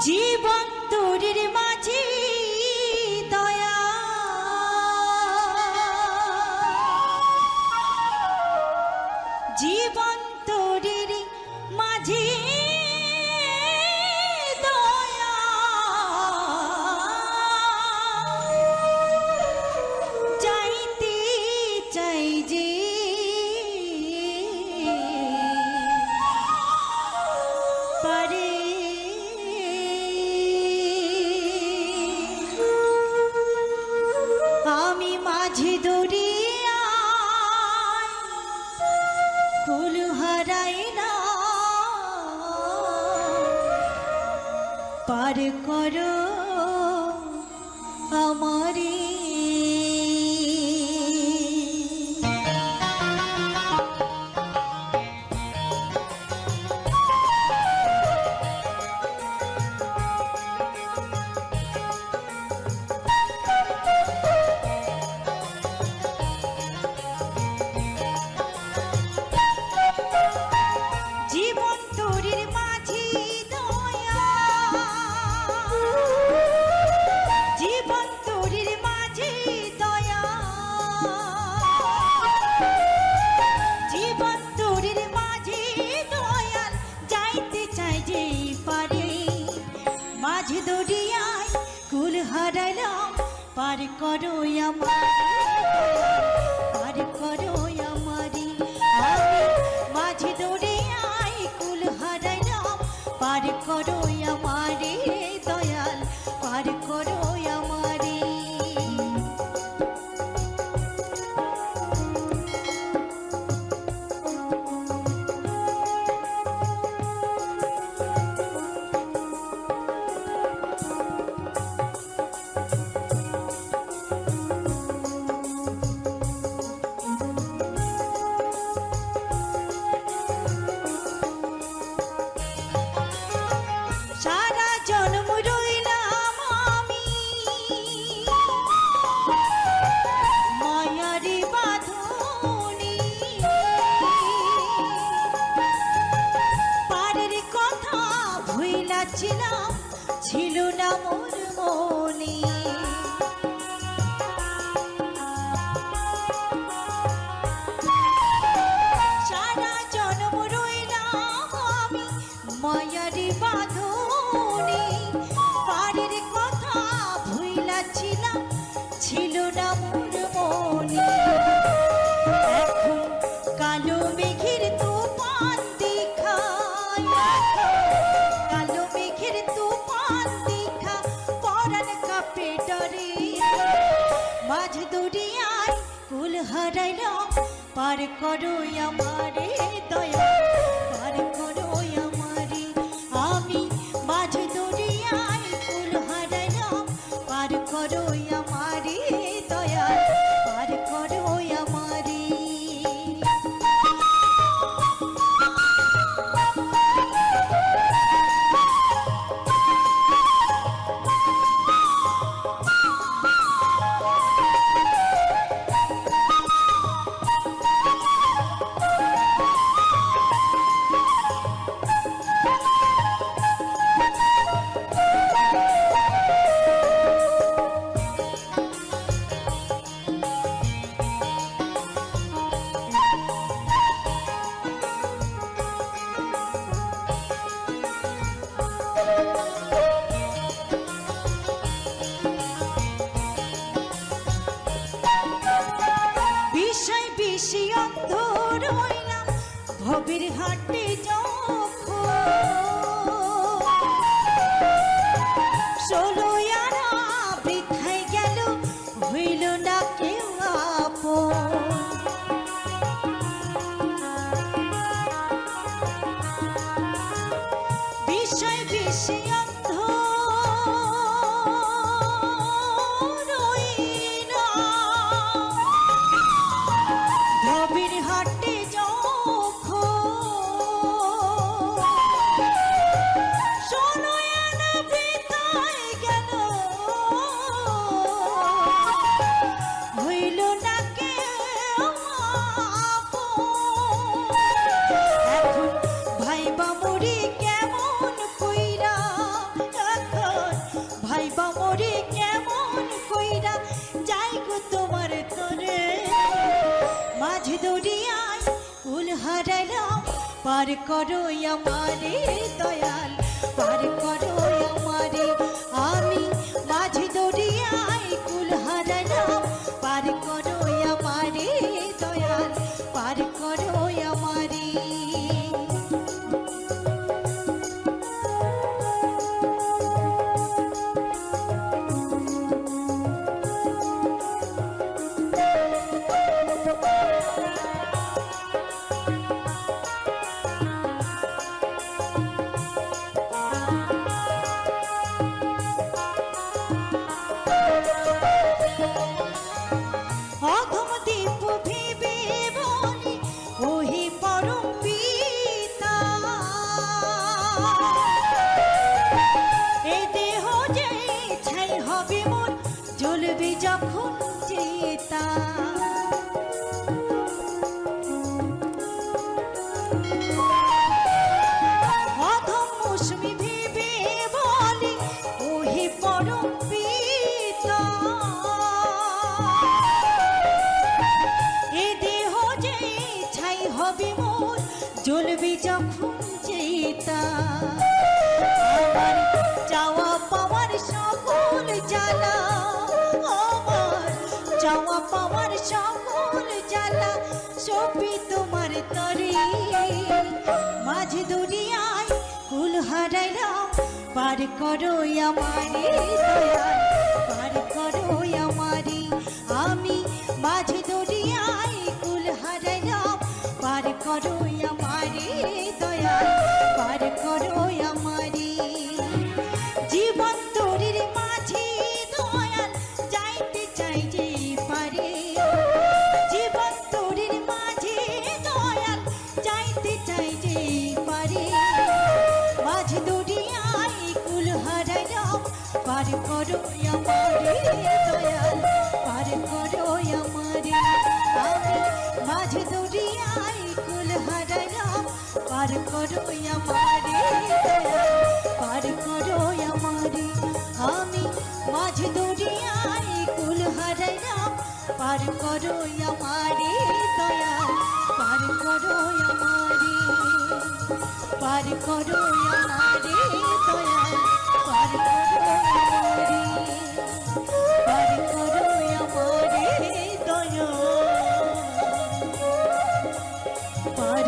জীবন তোরের মাঝে দয়া জীবন তোরের মাঝে দয়া চাইতে চাই যে পারে আমি মাঝে দরিয়ায় কুল হারাই না পার করো আমারে মাঝে দরিয়ায় কুল হারাইলাম পার করো পার করো আমারি আমি মাঝে দরিয়ায় কুল হারাইলাম পার করো আমারে দয়াল পার করো আমারে ছিল না মোর মনে সারা জন্ম রইলাম আমি মায়ারি বাঁধনে পারের কথা ভুইলাছিলাম ছিল না মোর মনে এখন কালো মেঘের তুফান দেখায় কালো মেঘের তুফান দেখা পরাণ কাঁপে ডরে মাঝ দরিয়ায় কুল হারাইলাম পার করো আমারে দয়া পার করো আমারে আমি মাঝ দরিয়ায় কুল হারাইলাম পার করো আমারে দয়া পার করো আমারে অন্ধ রইলাম ভবের হাটে যখন ষোলো আনা বৃথায় গেল হইল না কেউ আপন বিষয় বিষয় অন্ধ ভবের হাটে যখন ষোলো আনা বৃথায় গেল হইল না কেউ আপন এখন ভাইবা মরি কেমন কইরা পার করো আমারে দয়াল, পার করো আমারে। আমি মাঝি দরিয়ায় কুল হারালাম, পার করো আমারে দয়াল, পার করো আমারে। অধম দীপ ভেবে বলি ওহি পরম পিতা, এ দেহ যে ছাই হবে মোর, জ্বলবে যখন চিতা। অধম মৌসুমি ভেবে বলি ওহি পরম পিতা, এ দেহ যে ছাই হবে মোর, জ্বলবে যখন চিতা। আমার চাওয়া পাওয়ার সকল জ্বালা, আমার চাওয়া পাওয়ার সকল জ্বালা সবই তোমার তরে। মাঝ দুনিয়ায় কুল হারাইলাম, পার করো আমারে দয়াল, পার করো আমারে। আমি মাঝ দরিয়ায় কুল হারাইলাম, পার করো আমারে দয়াল, পার করো আমারে। জীবন তরির মাঝে দয়াল যাইতে চাই যে পারে, জীবন তরির মাঝে দয়াল যাইতে চাই যে পারে। মাঝ দরিয়ায় কুল হারাইলাম, পার করো আমারে দয়াল, পার করো আমারে। আমি মাঝ দরিয়ায় কুল হারাইলাম, পার করো আমারে দয়াল, পার করো আমারে। আমি মাঝ দরিয়ায় কুল হারাইলাম, পার করো আমারে দয়াল, পার করো আমারে, পার করো আমারে দয়াল, পার করো আমারে, পার করো আমারে দয়াল, পার